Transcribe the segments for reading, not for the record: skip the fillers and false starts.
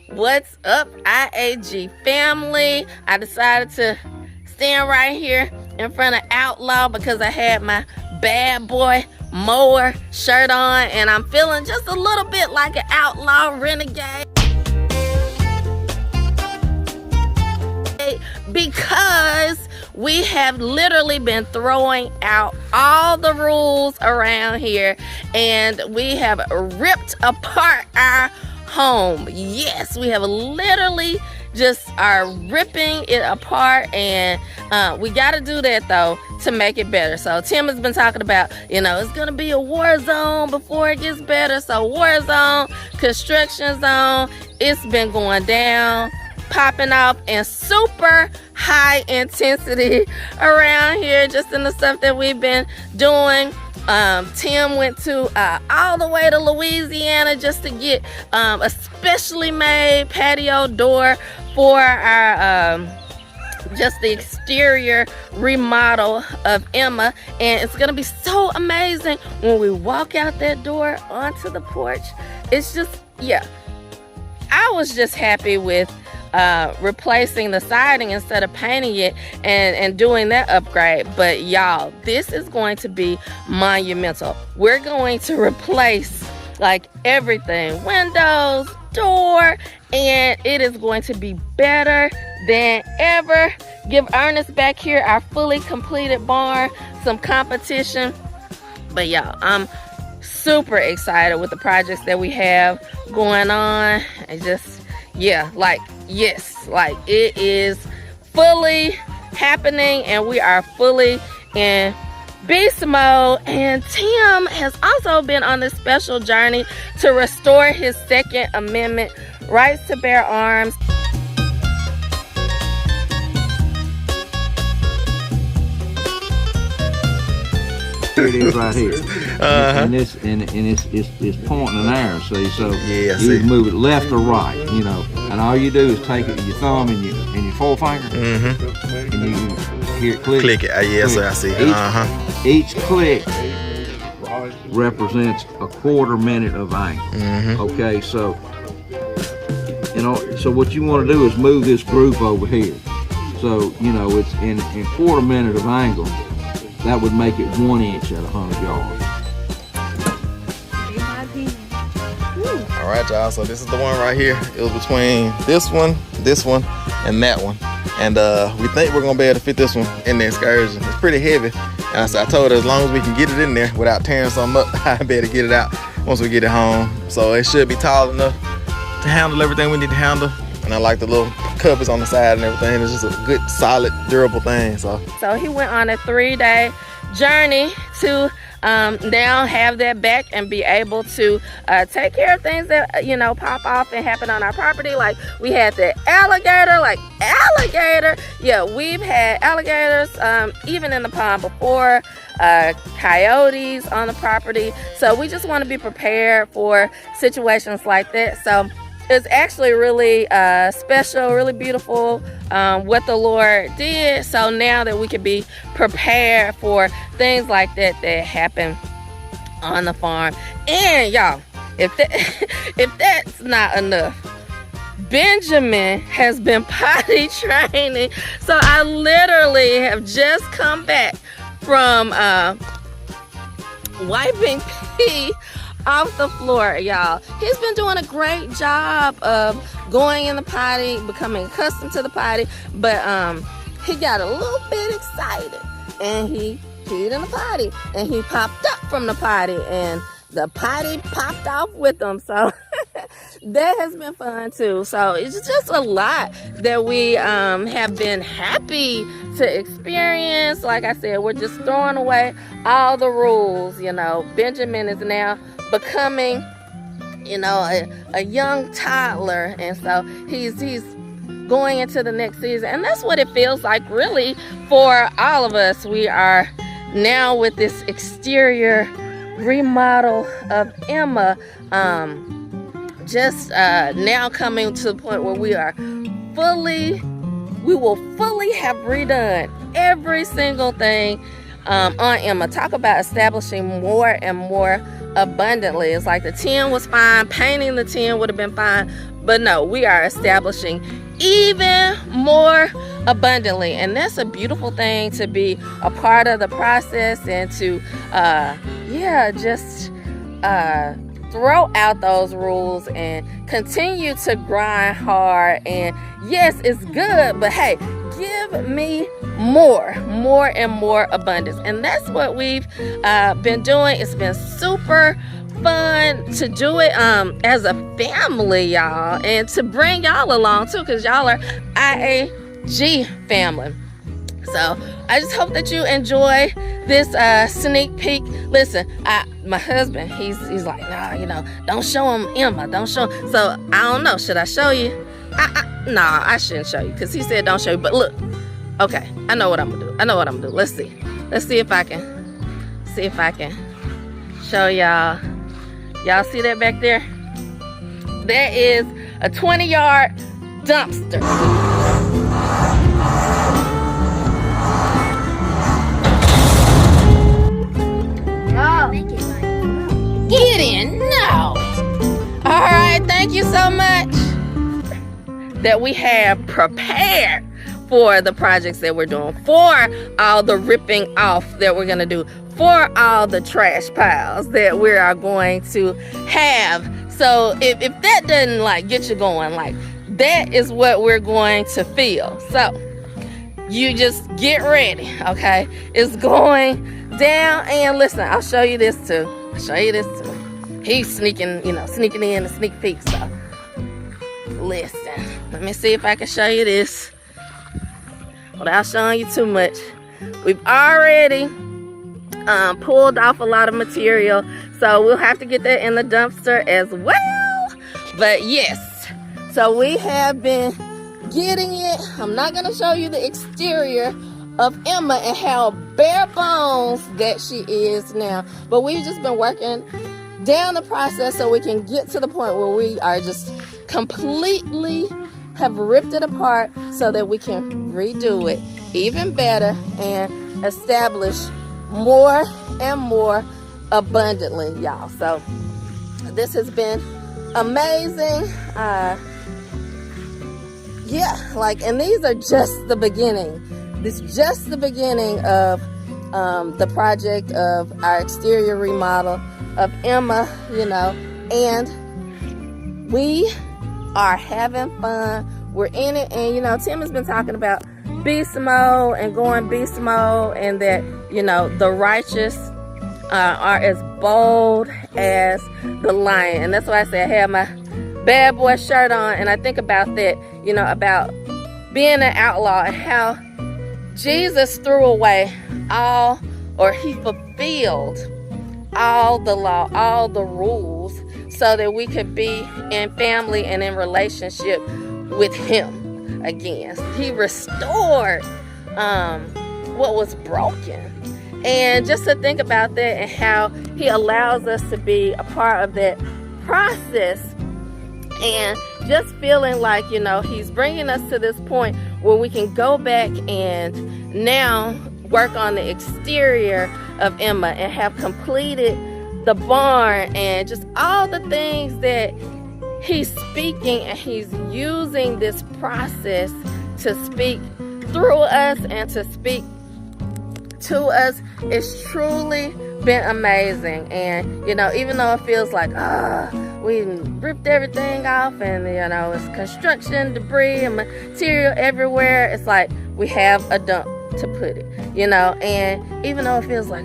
What's up, I.A.G family? I decided to stand right here in front of Outlaw because I had my bad boy mower shirt on and I'm feeling just a little bit like an outlaw renegade because we have literally been throwing out all the rules around here and we have ripped apart our home. Yes, we have literally just are ripping it apart, and we got to do that though to make it better. So Tim has been talking about, it's gonna be a war zone before it gets better. So war zone, construction zone, it's been going down, popping off, and super high intensity around here just in the stuff that we've been doing. Tim went to all the way to Louisiana just to get a specially made patio door for our just the exterior remodel of Emma, and it's gonna be so amazing when we walk out that door onto the porch. It's just, yeah, I was just happy with replacing the siding instead of painting it and doing that upgrade. But y'all, this is going to be monumental. We're going to replace like everything, windows, door, and it is going to be better than ever. Give Ernest back here our fully completed barn some competition. But y'all, I'm super excited with the projects that we have going on. And just, yeah, like, yes, like it is fully happening and we are fully in beast mode. And Tim has also been on this special journey to restore his Second Amendment rights to bear arms. It is right here, and it's pointing an arrow. See, so you move it left or right, and all you do is take it, your thumb and your forefinger, and you hear it click. Click it. Yes, sir. I see. Each click represents a quarter minute of angle. Okay, so so what you want to do is move this group over here. So it's in quarter minute of angle. That would make it 1 inch at 100 yards. All right, y'all. So this is the one right here. It was between this one, and that one. And we think we're gonna be able to fit this one in the excursion. It's pretty heavy. And I told her as long as we can get it in there without tearing something up, I better get it out once we get it home. So it should be tall enough to handle everything we need to handle. And I like the little covers on the side and everything. It's just a good, solid, durable thing. So he went on a 3-day journey to now have that back and be able to take care of things that pop off and happen on our property. Like we had the alligator. Yeah, we've had alligators even in the pond before, coyotes on the property. So we just want to be prepared for situations like that. So it's actually really special, really beautiful what the Lord did. So now that we can be prepared for things like that happen on the farm. And y'all, if that's not enough, Benjamin has been potty training. So I literally have just come back from wiping pee off the floor, y'all. He's been doing a great job of going in the potty, becoming accustomed to the potty, but he got a little bit excited and he peed in the potty and he popped up from the potty and the potty popped off with him. So that has been fun too. So it's just a lot that we have been happy to experience. Like I said, we're just throwing away all the rules. Benjamin is now becoming a young toddler, and so he's going into the next season, and that's what it feels like really for all of us. We are now with this exterior remodel of Emma, just now coming to the point where we will fully have redone every single thing on Emma. Talk about establishing more and more abundantly. It's like the 10 was fine, painting the 10 would have been fine, but no, we are establishing even more abundantly. And that's a beautiful thing, to be a part of the process and to just throw out those rules and continue to grind hard. And yes, it's good, but hey, give me more and more abundance. And that's what we've been doing. It's been super fun to do it as a family, y'all, and to bring y'all along too, because y'all are I.A.G family. So I just hope that you enjoy this sneak peek. Listen, my husband, he's like, nah, don't show him Emma, don't show him. So I don't know, should I show you? Nah, I shouldn't show you, because he said don't show you. But look, okay, I know what I'm gonna do. Let's see if I can show y'all. Y'all see that back there? That is a 20-yard dumpster. Get in now. All right, thank you so much that we have prepared for the projects that we're doing, for all the ripping off that we're gonna do, for all the trash piles that we are going to have. So if that doesn't get you going, that is what we're going to feel. So you just get ready, okay? It's going down. And listen, I'll show you this too. He's sneaking in a sneak peek. So listen, let me see if I can show you this without showing you too much. We've already pulled off a lot of material, so we'll have to get that in the dumpster as well. But yes, so we have been getting it. I'm not gonna show you the exterior of Emma and how bare bones that she is now, but we've just been working down the process so we can get to the point where we are just completely have ripped it apart so that we can redo it even better and establish more and more abundantly, y'all. So this has been amazing. And these are just the beginning. This is just the beginning of the project of our exterior remodel of Emma, and we are having fun. We're in it, and Tim has been talking about beast mode and going beast mode, and that the righteous are as bold as the lion. And that's why I say I have my bad boy shirt on, and I think about that, about being an outlaw and how Jesus threw away he fulfilled all the law, all the rules, so that we could be in family and in relationship with him again. He restored what was broken. And just to think about that and how he allows us to be a part of that process, and just feeling like, he's bringing us to this point where we can go back and now work on the exterior of Emma and have completed the barn and just all the things that he's speaking, and he's using this process to speak through us and to speak to us. It's truly been amazing. And even though it feels like we ripped everything off and it's construction debris and material everywhere, it's like we have a dump to put it, and even though it feels like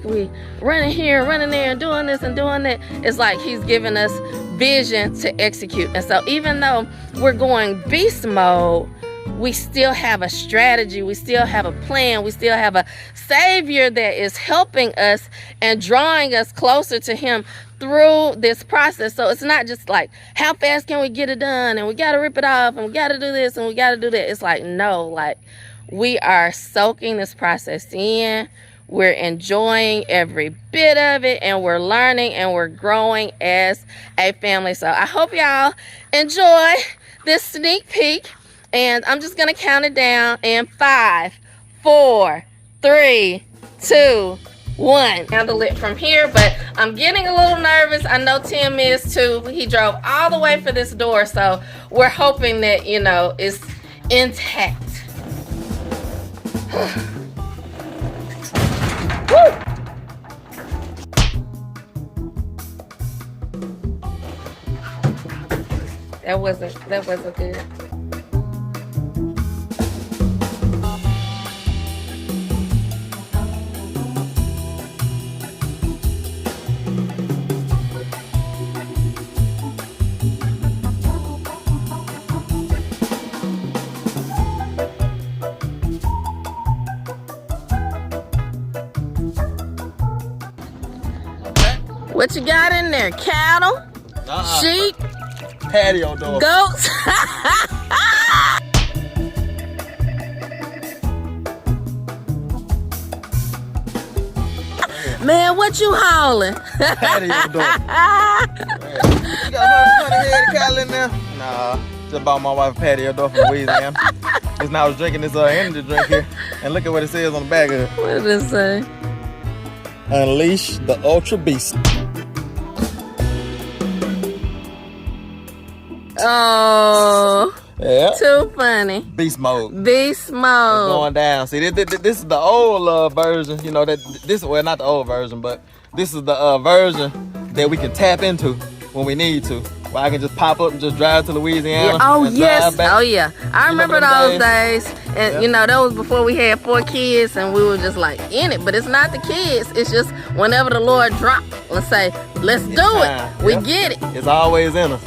we running here, running there, and doing this and doing that, it's like he's giving us vision to execute. And so even though we're going beast mode, we still have a strategy, we still have a plan, we still have a savior that is helping us and drawing us closer to him through this process. So it's not just like, how fast can we get it done, and we got to rip it off, and we got to do this, and we got to do that. It's like, no, we are soaking this process in. We're enjoying every bit of it, and we're learning and we're growing as a family. So I hope y'all enjoy this sneak peek, and I'm just going to count it down in 5, 4, 3, 2, one. Handle it from here, but I'm getting a little nervous. I know Tim is too. He drove all the way for this door, so we're hoping that, you know, it's intact. Woo! That wasn't good. What you got in there? Cattle? Sheep? Patio door. Goats? Man, what you hauling? Patio door. You got $100 cattle in there? Nah, just bought my wife a patio door from Louisiana. Just now I was drinking this energy drink here, and look at what it says on the back of it. What did it say? Unleash the Ultra Beast. Oh, Yeah. too funny. Beast mode. Beast mode. It's going down. See, this is the old version. You know that this well not the old version, but this is the version that we can tap into when we need to. Where I can just pop up and just drive to Louisiana. Yeah. Oh and yes. drive back. Oh yeah. I remember those days. And Yeah. you know, that was before we had 4 kids and we were just like in it. But it's not the kids. It's just whenever the Lord dropped, let's say, let's do time. it. We Yeah. get it. It's always in us.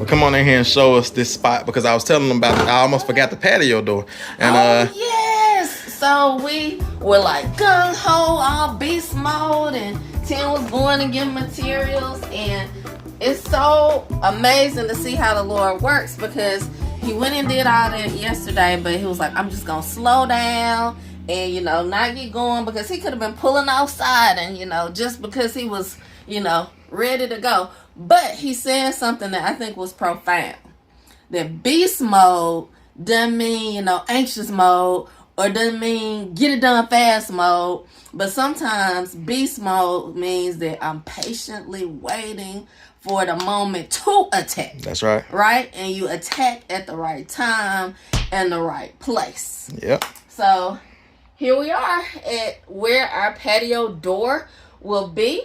Come on in here and show us this spot, because I was telling them about I almost forgot the patio door. And oh yes. So we were like gung ho, all beast mode, and Tim was going to get materials, and it's so amazing to see how the Lord works, because he went and did all that yesterday, but he was like, I'm just gonna slow down and, you know, not get going, because he could have been pulling outside and, you know, just because he was, you know, ready to go. But he said something that I think was profound. That beast mode doesn't mean, you know, anxious mode, or doesn't mean get it done fast mode. But sometimes beast mode means that I'm patiently waiting for the moment to attack. that's right. Right? And you attack at the right time and the right place. Yep. So here we are at where our patio door will be.